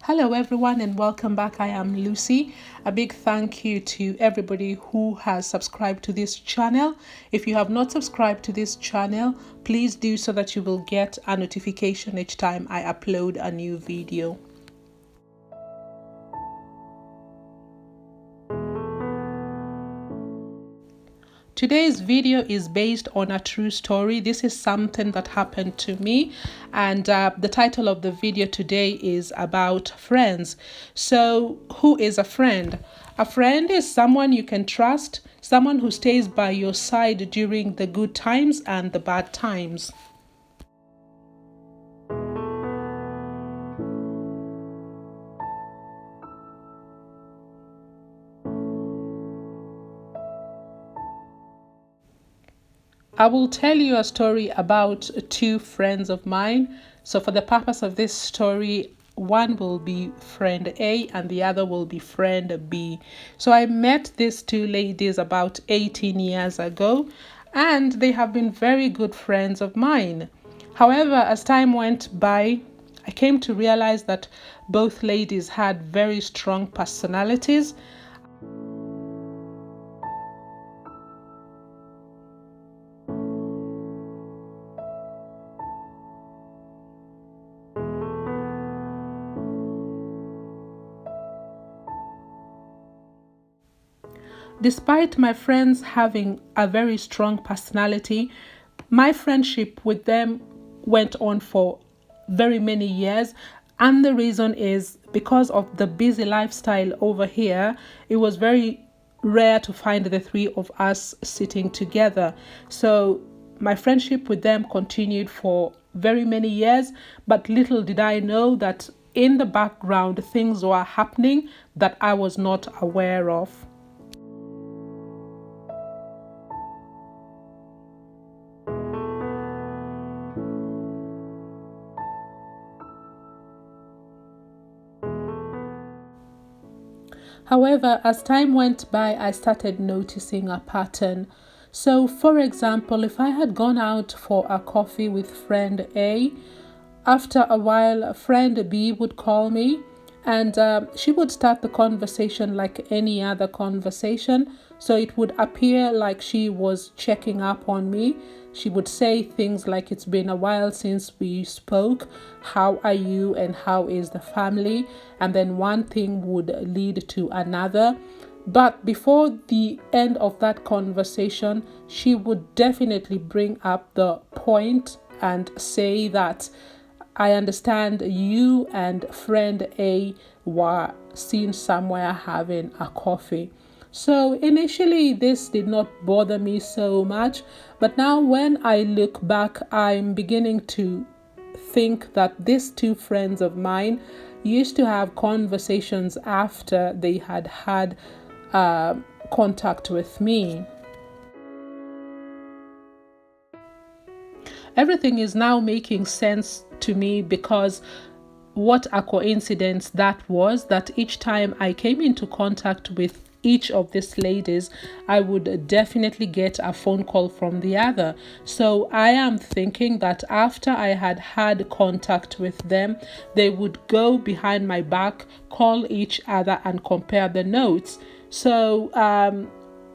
Hello, everyone, and welcome back. I am Lucy. A big thank you to everybody who has subscribed to this channel. If you have not subscribed to this channel, please do so that you will get a notification each time I upload a new video. Today's video is based on a true story. This is something that happened to me, and the title of the video today is about friends. So, who is a friend? A friend is someone you can trust, someone who stays by your side during the good times and the bad times. I will tell you a story about two friends of mine. So, for the purpose of this story, one will be friend A and the other will be friend B. So, I met these two ladies about 18 years ago, and they have been very good friends of mine. However, as time went by, I came to realize that both ladies had very strong personalities. Despite my friends having a very strong personality, my friendship with them went on for very many years. And the reason is because of the busy lifestyle over here, it was very rare to find the three of us sitting together. So my friendship with them continued for very many years, but little did I know that in the background things were happening that I was not aware of. However, as time went by, I started noticing a pattern. So, for example, if I had gone out for a coffee with friend A, after a while, friend B would call me and she would start the conversation like any other conversation. So it would appear like she was checking up on me. She would say things like, "It's been a while since we spoke. How are you and how is the family?" And then one thing would lead to another. But before the end of that conversation, she would definitely bring up the point and say that, "I understand you and friend A were seen somewhere having a coffee." So initially, this did not bother me so much, but now when I look back, I'm beginning to think that these two friends of mine used to have conversations after they had had contact with me. Everything is now making sense to me because what a coincidence that was, that each time I came into contact with each of these ladies, I would definitely get a phone call from the other. So I am thinking that after I had contact with them, they would go behind my back, call each other, and compare the notes. So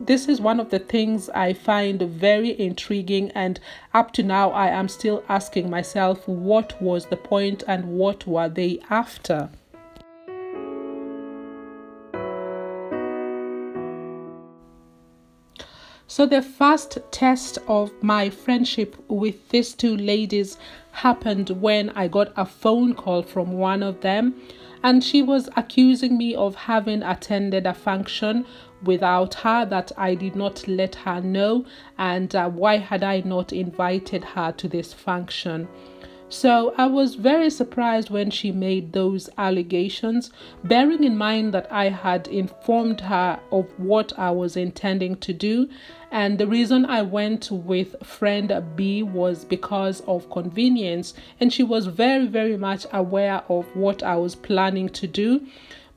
this is one of the things I find very intriguing, and up to now I am still asking myself, what was the point and what were they after? So the first test of my friendship with these two ladies happened when I got a phone call from one of them, and she was accusing me of having attended a function without her, that I did not let her know, and why had I not invited her to this function. So I was very surprised when she made those allegations, bearing in mind that I had informed her of what I was intending to do. And the reason I went with friend B was because of convenience. And she was very, very much aware of what I was planning to do.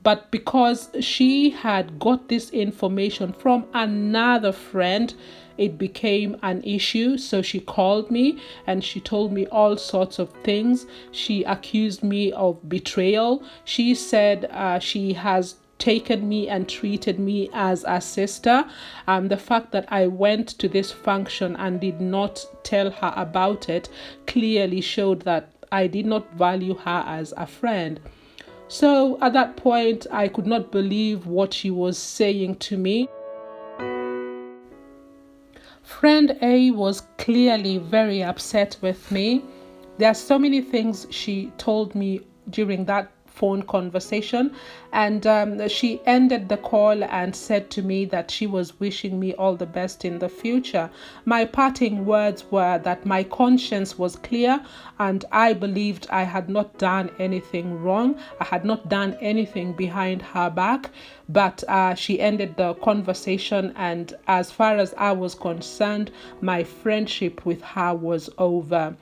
But because she had got this information from another friend, it became an issue. So she called me and she told me all sorts of things. She accused me of betrayal. She said she has taken me and treated me as a sister. The fact that I went to this function and did not tell her about it clearly showed that I did not value her as a friend. So at that point, I could not believe what she was saying to me. Friend A was clearly very upset with me. There are so many things she told me during that phone conversation, and she ended the call and said to me that she was wishing me all the best in the future. My parting words were that my conscience was clear and I believed I had not done anything wrong. I had not done anything behind her back, but she ended the conversation, and as far as I was concerned, my friendship with her was over.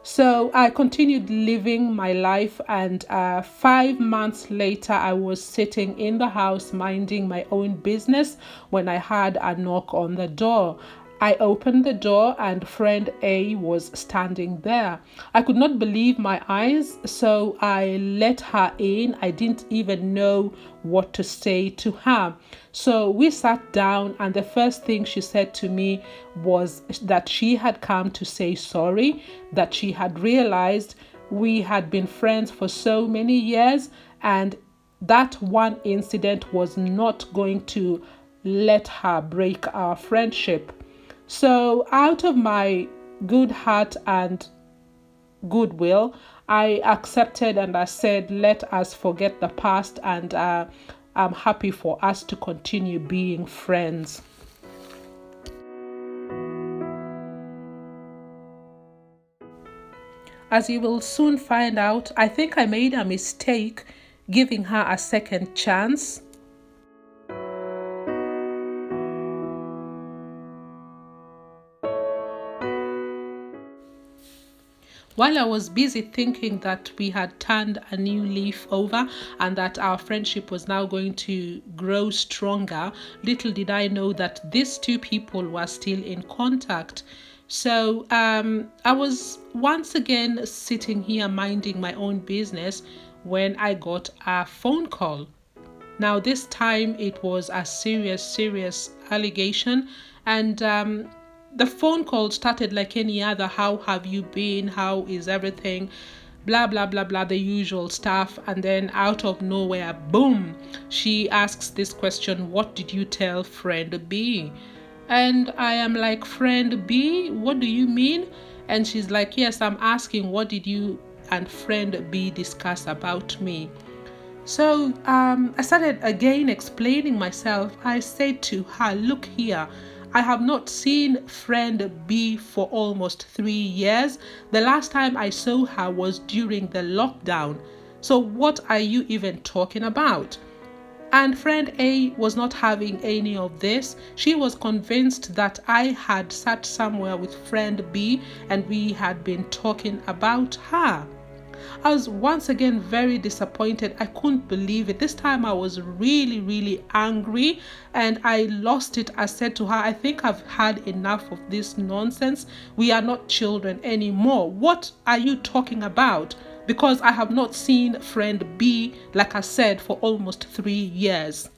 So I continued living my life, and 5 months later, I was sitting in the house minding my own business when I heard a knock on the door. I opened the door and friend A was standing there. I could not believe my eyes, so I let her in. I didn't even know what to say to her. So we sat down, and the first thing she said to me was that she had come to say sorry, that she had realized we had been friends for so many years, and that one incident was not going to let her break our friendship. So out of my good heart and goodwill, I accepted and I said, let us forget the past, and I'm happy for us to continue being friends. As you will soon find out, I think I made a mistake giving her a second chance. While I was busy thinking that we had turned a new leaf over and that our friendship was now going to grow stronger, little did I know that these two people were still in contact. So I was once again sitting here minding my own business when I got a phone call. Now this time it was a serious allegation, and the phone call started like any other. How have you been? How is everything? Blah, blah, blah, blah, the usual stuff. And then out of nowhere, boom, she asks this question: what did you tell friend B? And I am like, friend B, what do you mean? And she's like, yes, I'm asking, what did you and friend B discuss about me? So I started again explaining myself. I said to her, look here, I have not seen friend B for almost 3 years. The last time I saw her was during the lockdown. So what are you even talking about? And friend A was not having any of this. She was convinced that I had sat somewhere with friend B and we had been talking about her. I was once again very disappointed. I couldn't believe it. This time I was really angry and I lost it. I said to her, I think I've had enough of this nonsense. We are not children anymore. What are you talking about? Because I have not seen friend B, like I said, for almost 3 years.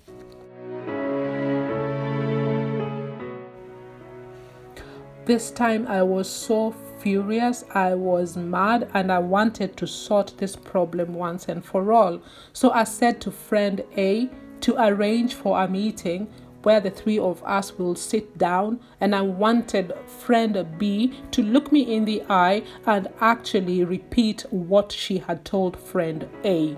This time I was so furious, I was mad, and I wanted to sort this problem once and for all. So I said to friend A to arrange for a meeting where the three of us will sit down, and I wanted friend B to look me in the eye and actually repeat what she had told friend A.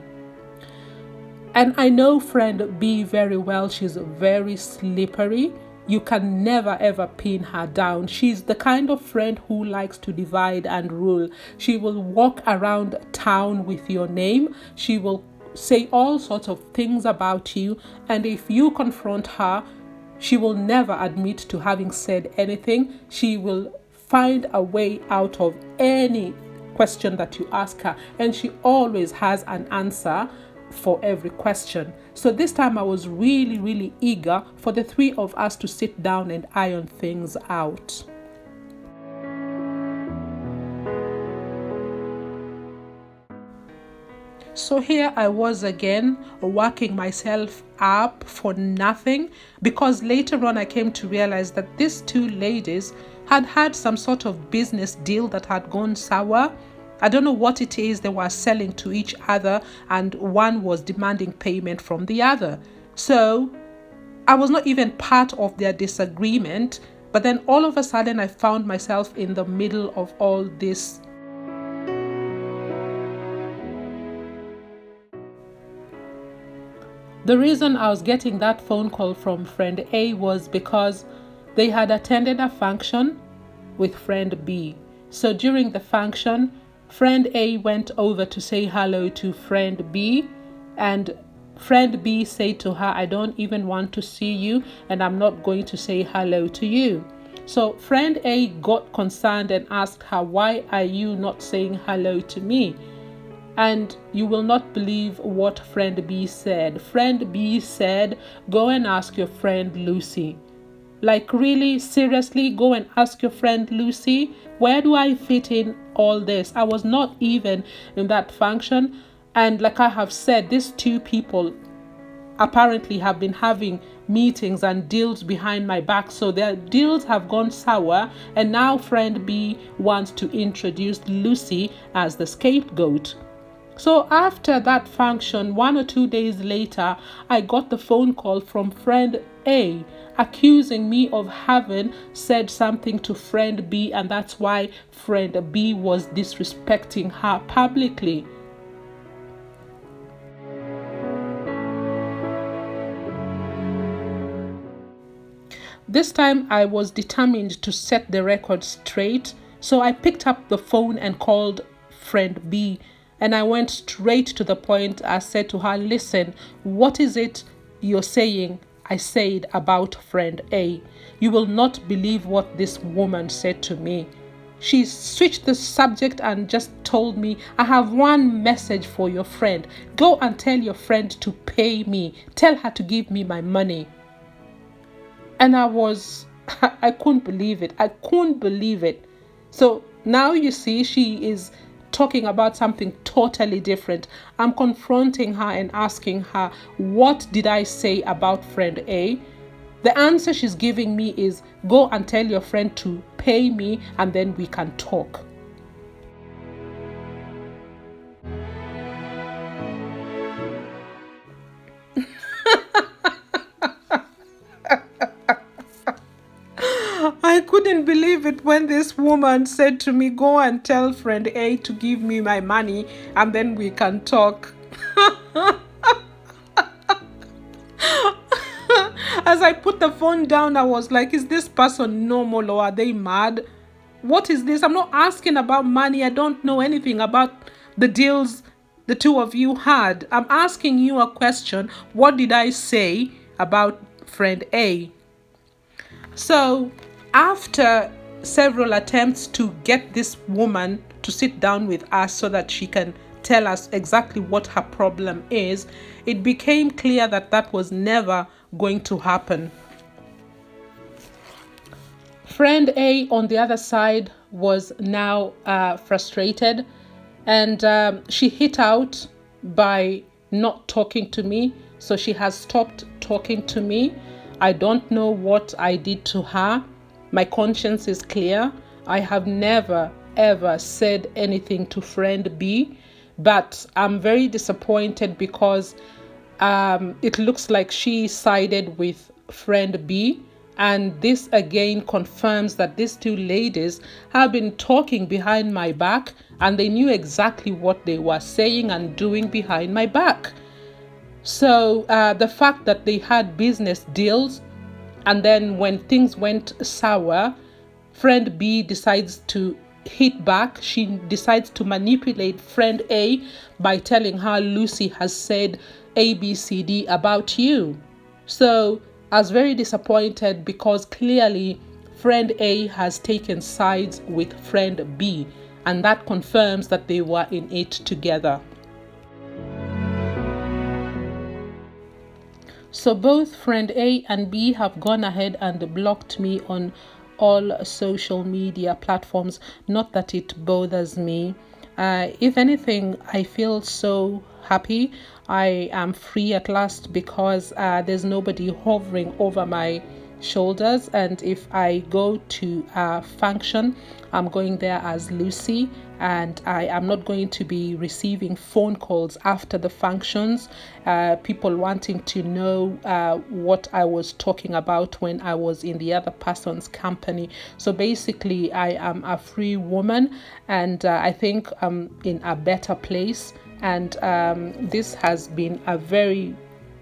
And I know friend B very well. She's very slippery. You can never ever pin her down. She's the kind of friend who likes to divide and rule. She will walk around town with your name. She will say all sorts of things about you. And if you confront her, she will never admit to having said anything. She will find a way out of any question that you ask her. And she always has an answer for every question. So this time I was really, really eager for the three of us to sit down and iron things out. So here I was again, working myself up for nothing, because later on I came to realize that these two ladies had had some sort of business deal that had gone sour. I don't know what it is they were selling to each other, and one was demanding payment from the other. So I was not even part of their disagreement, but then all of a sudden I found myself in the middle of all this. The reason I was getting that phone call from friend A was because they had attended a function with friend B. So during the function, friend A went over to say hello to friend B, and friend B said to her, I don't even want to see you, and I'm not going to say hello to you. So friend A got concerned and asked her, why are you not saying hello to me? And you will not believe what friend B said. Friend B said, go and ask your friend Lucy. Like, really, seriously, go and ask your friend Lucy? Where do I fit in all this? I was not even in that function. And like I have said, these two people apparently have been having meetings and deals behind my back. So their deals have gone sour. And now friend B wants to introduce Lucy as the scapegoat. So after that function, 1 or 2 days later, I got the phone call from friend A accusing me of having said something to friend B, and that's why friend B was disrespecting her publicly. This time I was determined to set the record straight, so I picked up the phone and called friend B. And I went straight to the point. I said to her, listen, what is it you're saying I said about friend A? You will not believe what this woman said to me. She switched the subject and just told me, I have one message for your friend. Go and tell your friend to pay me. Tell her to give me my money. And I couldn't believe it. I couldn't believe it. So now you see, she is talking about something totally different. I'm confronting her and asking her, what did I say about friend A? The answer she's giving me is, go and tell your friend to pay me and then we can talk. I couldn't believe it when this woman said to me, go and tell friend A to give me my money and then we can talk. As I put the phone down, I was like, is this person normal or are they mad? What is this? I'm not asking about money. I don't know anything about the deals the two of you had. I'm asking you a question. What did I say about friend A? So after several attempts to get this woman to sit down with us so that she can tell us exactly what her problem is, it became clear that that was never going to happen. Friend A, on the other side, was now frustrated, and she hit out by not talking to me. So she has stopped talking to me. I don't know what I did to her. My conscience is clear. I have never, ever said anything to friend B, but I'm very disappointed because it looks like she sided with friend B. And this again confirms that these two ladies have been talking behind my back, and they knew exactly what they were saying and doing behind my back. So the fact that they had business deals, and then when things went sour, friend B decides to hit back. She decides to manipulate friend A by telling her Lucy has said ABCD about you. So I was very disappointed because clearly friend A has taken sides with friend B, and that confirms that they were in it together. So both friend A and B have gone ahead and blocked me on all social media platforms. Not that it bothers me. If anything, I feel so happy. I am free at last because there's nobody hovering over my shoulders. And if I go to a function, I'm going there as Lucy, and I am not going to be receiving phone calls after the functions, people wanting to know what I was talking about when I was in the other person's company. So basically, I am a free woman, and I think I'm in a better place. And this has been a very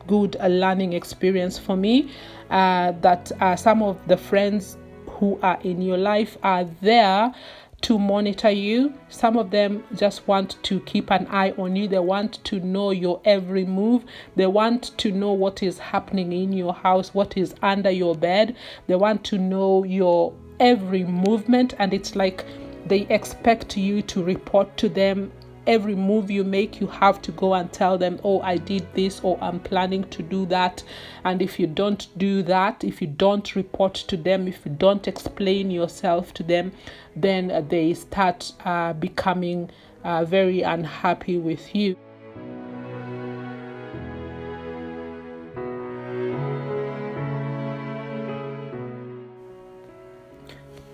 good learning experience for me, that some of the friends who are in your life are there to monitor you. Some of them just want to keep an eye on you. They want to know your every move. They want to know what is happening in your house, what is under your bed. They want to know your every movement, and it's like they expect you to report to them. Every move you make, you have to go and tell them, oh, I did this, or I'm planning to do that. And if you don't do that, if you don't report to them, if you don't explain yourself to them, then they start becoming very unhappy with you.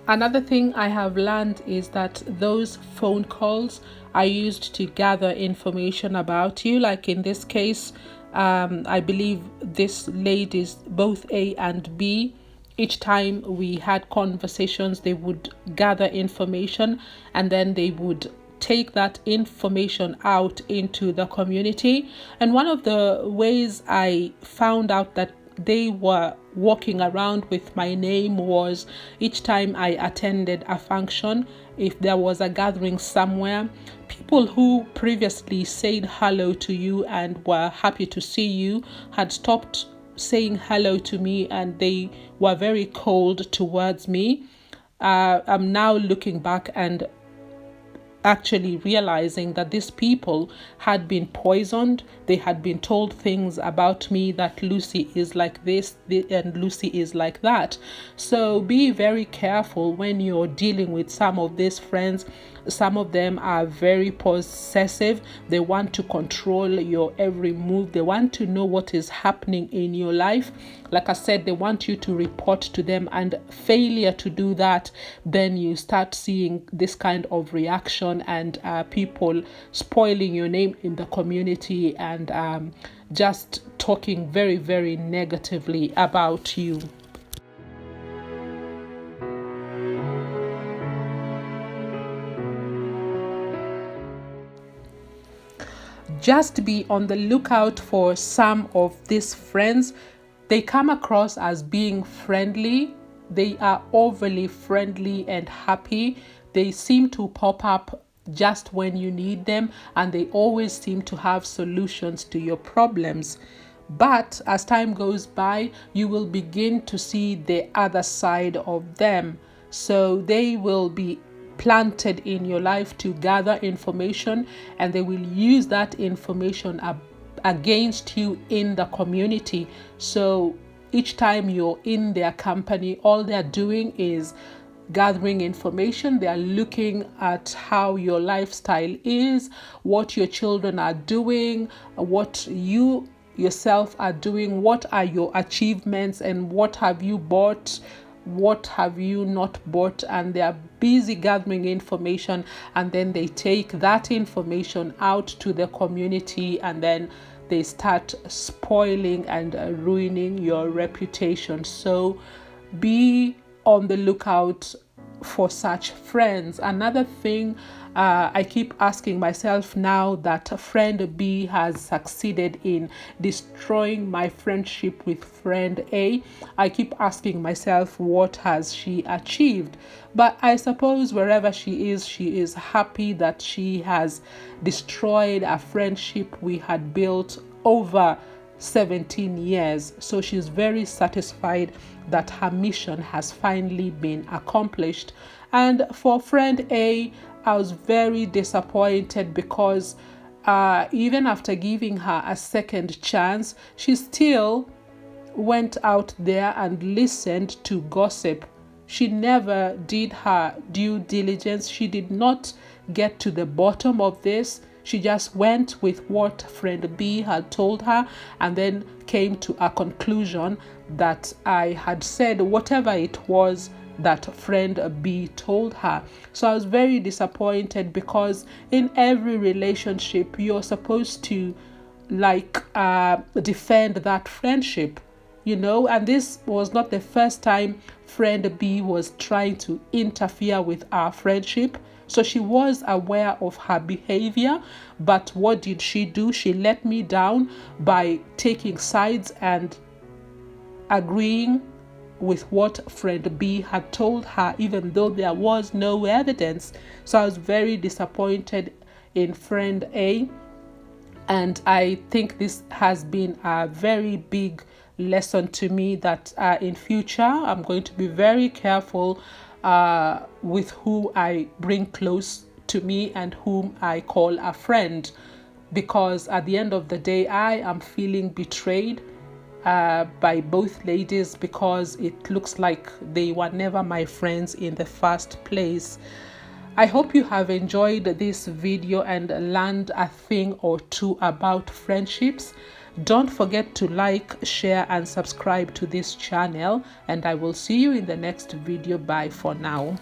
Another thing I have learned is that those phone calls are used to gather information about you. Like in this case, I believe this ladies, both A and B, each time we had conversations, they would gather information, and then they would take that information out into the community. And one of the ways I found out that they were walking around with my name was each time I attended a function, if there was a gathering somewhere, people who previously said hello to you and were happy to see you had stopped saying hello to me, and they were very cold towards me. I'm now looking back and actually realizing that these people had been poisoned. They had been told things about me, that Lucy is like this and Lucy is like that. So be very careful when you're dealing with some of these friends. Some of them are very possessive. They want to control your every move. They want to know what is happening in your life. Like I said, they want you to report to them, and failure to do that, then you start seeing this kind of reaction, and people spoiling your name in the community, and just talking very, very negatively about you. Just be on the lookout for some of these friends. They come across as being friendly. They are overly friendly and happy. They seem to pop up just when you need them, and they always seem to have solutions to your problems. But as time goes by, you will begin to see the other side of them. So they will be planted in your life to gather information, and they will use that information against you in the community. So each time you're in their company, all they're doing is gathering information. They are looking at how your lifestyle is, what your children are doing, what you yourself are doing, what are your achievements, and what have you bought, what have you not bought. And they are busy gathering information, and then they take that information out to the community, and then they start spoiling and ruining your reputation. So be on the lookout for such friends. Another thing I keep asking myself now that friend B has succeeded in destroying my friendship with friend A, I keep asking myself, what has she achieved? But I suppose wherever she is happy that she has destroyed a friendship we had built over 17 years. So she's very satisfied that her mission has finally been accomplished. And for friend A, I was very disappointed because even after giving her a second chance, she still went out there and listened to gossip. She never did her due diligence. She did not get to the bottom of this. She just went with what friend B had told her and then came to a conclusion that I had said whatever it was that friend B told her. So I was very disappointed, because in every relationship you're supposed to defend that friendship, and this was not the first time friend B was trying to interfere with our friendship. So she was aware of her behavior, but what did she do? She let me down by taking sides and agreeing with what friend B had told her, even though there was no evidence. So I was very disappointed in friend A, and I think this has been a very big lesson to me that in future I'm going to be very careful with who I bring close to me and whom I call a friend, because at the end of the day I am feeling betrayed by both ladies, because it looks like they were never my friends in the first place. I hope you have enjoyed this video and learned a thing or two about friendships. Don't forget to like, share and subscribe to this channel, and I will see you in the next video. Bye for now.